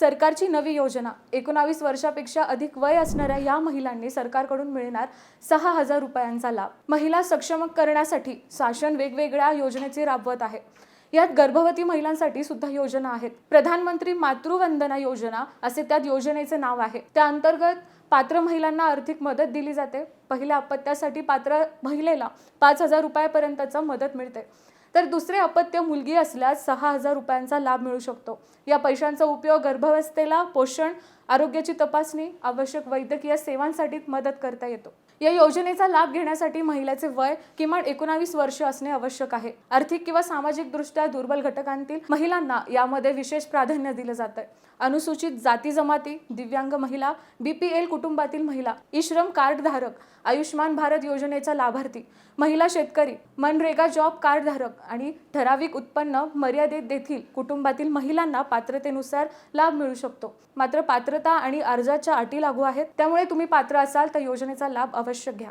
सरकारची नवी योजना 19 वर्षापेक्षा अधिक वय असणाऱ्या या महिलांनी सरकारकडून मिळणार 6,000 रुपयांचा लाभ। महिला सक्षम करण्यासाठी शासन वेगवेगळ्या योजनेची राबवत आहे। यात गर्भवती महिलांसाठी सुद्धा योजना आहेत। प्रधानमंत्री मातृवंदना योजना असे त्यात योजनेचे नाव आहे। त्या अंतर्गत पात्र महिलांना आर्थिक मदत दिली जाते। पहिल्या अपत्यासाठी पात्र महिलेला 5,000 रुपयापर्यंतचा मदत मिळते, तर दुसरे अपत्य मुलगी असल्यास 6,000 रुपयांचा लाभ मिळू शकतो। या पैशांचा उपयोग गर्भावस्थेला, पोषण, आरोग्याची तपासणी, आवश्यक वैद्यकीय सेवांसाठी मदत करता येतो। या योजनेचा लाभ घेण्यासाठी महिलेचे वय किमान 19 वर्ष असणे आवश्यक आहे। आर्थिक किंवा सामाजिक दृष्ट्या दुर्बल घटकांतील महिलांना यामध्ये विशेष प्राधान्य दिले जाते। अनुसूचित जाती जमाती, दिव्यांग महिला, BPL कुटुंबातील महिला, ई-श्रम कार्ड धारक, आयुष्मान भारत योजनेचा लाभार्थी, महिला शेतकरी, मनरेगा जॉब कार्ड धारक आणि ठराविक उत्पन्न मर्यादेत देखील कुटुंबातील महिलांना पात्रतेनुसार लाभ मिळू शकतो। मात्र पात्रता आणि अर्जाच्या अटी लागू आहेत, त्यामुळे तुम्ही पात्र असाल तर योजनेचा लाभ अवश्य घ्या।